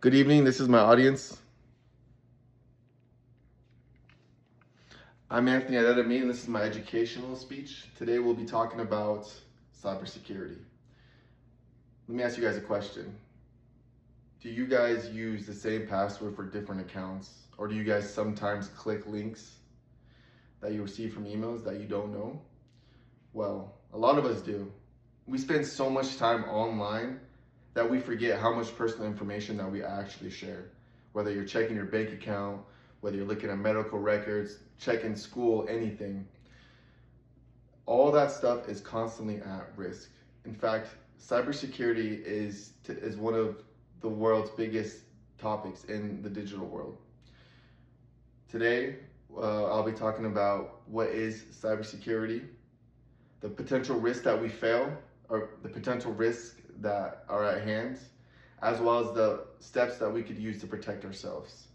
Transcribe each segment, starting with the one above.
Good evening, this is my audience. I'm Anthony Adedemi, and this is my educational speech. Today we'll be talking about cybersecurity. Let me ask you guys a question. Do you guys use the same password for different accounts? Or do you guys sometimes click links that you receive from emails that you don't know? Well, a lot of us do. We spend so much time online that we forget how much personal information that we actually share. Whether you're checking your bank account, whether you're looking at medical records, checking school, anything. All that stuff is constantly at risk. In fact, cybersecurity is one of the world's biggest topics in the digital world. Today, I'll be talking about what is cybersecurity, the potential risks that we fail, or the potential risks that are at hand, as well as the steps that we could use to protect ourselves.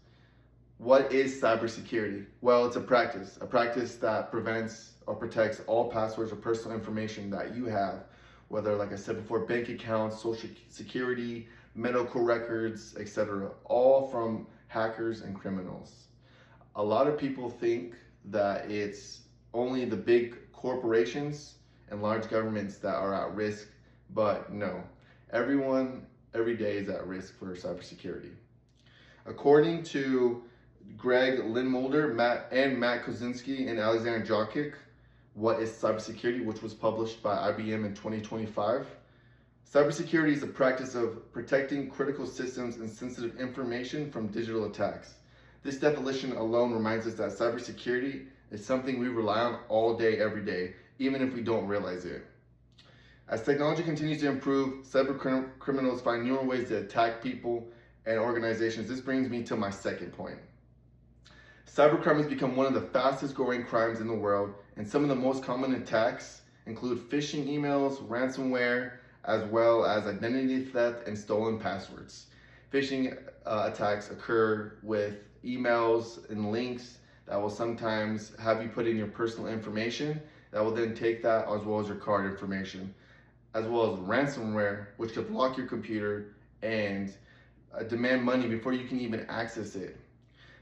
What is cybersecurity? Well, it's a practice that prevents or protects all passwords or personal information that you have, whether, like I said before, bank accounts, social security, medical records, etc., all from hackers and criminals. A lot of people think that it's only the big corporations and large governments that are at risk, but no. Everyone, every day is at risk for cybersecurity. According to Greg Lindmulder, Matt Kozinski, and Alexander Jokic, What is Cybersecurity?, which was published by IBM in 2025. Cybersecurity is the practice of protecting critical systems and sensitive information from digital attacks. This definition alone reminds us that cybersecurity is something we rely on all day, every day, even if we don't realize it. As technology continues to improve, cyber criminals find newer ways to attack people and organizations. This brings me to my second point. Cybercrime has become one of the fastest growing crimes in the world, and some of the most common attacks include phishing emails, ransomware, as well as identity theft and stolen passwords. Phishing attacks occur with emails and links that will sometimes have you put in your personal information that will then take that, as well as your card information, as well as ransomware, which could block your computer and demand money before you can even access it.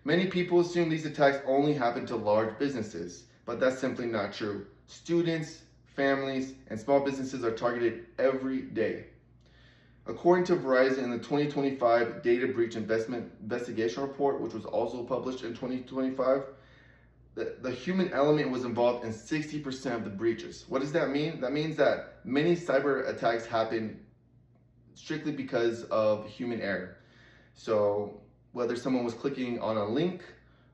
Many people assume these attacks only happen to large businesses, but that's simply not true. Students, families, and small businesses are targeted every day. According to Verizon, in the 2025 Data Breach Investigation Report, which was also published in 2025, the human element was involved in 60% of the breaches. What does that mean? That means that many cyber attacks happen strictly because of human error. So whether someone was clicking on a link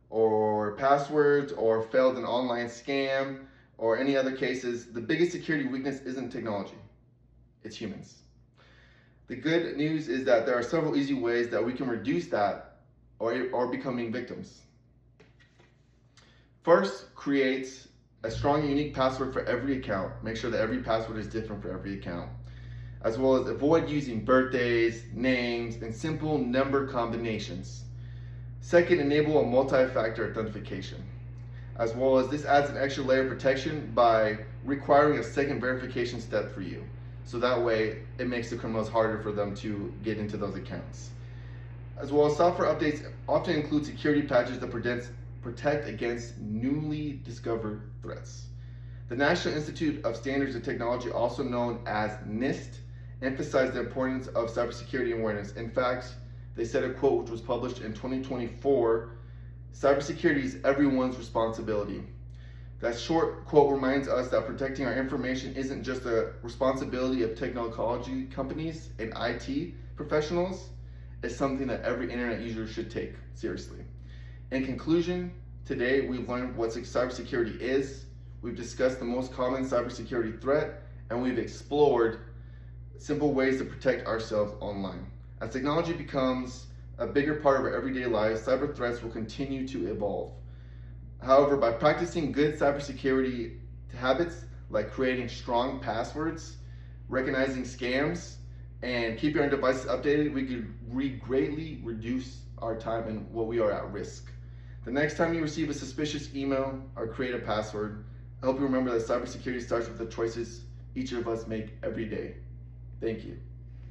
or passwords or failed an online scam or any other cases, the biggest security weakness isn't technology, it's humans. The good news is that there are several easy ways that we can reduce that or becoming victims. First, create a strong and unique password for every account. Make sure that every password is different for every account. As well as avoid using birthdays, names, and simple number combinations. Second, enable a multi-factor authentication. As well as this adds an extra layer of protection by requiring a second verification step for you. So that way, it makes the criminals harder for them to get into those accounts. As well as software updates often include security patches that protect against newly discovered threats. The National Institute of Standards and Technology, also known as NIST, emphasized the importance of cybersecurity awareness. In fact, they said a quote which was published in 2024, cybersecurity is everyone's responsibility. That short quote reminds us that protecting our information isn't just a responsibility of technology companies and IT professionals, it's something that every internet user should take seriously. In conclusion, today we've learned what cybersecurity is, we've discussed the most common cybersecurity threat, and we've explored simple ways to protect ourselves online. As technology becomes a bigger part of our everyday lives, cyber threats will continue to evolve. However, by practicing good cybersecurity habits like creating strong passwords, recognizing scams, and keeping our devices updated, we could greatly reduce our time and what we are at risk. The next time you receive a suspicious email or create a password, I hope you remember that cybersecurity starts with the choices each of us make every day. Thank you.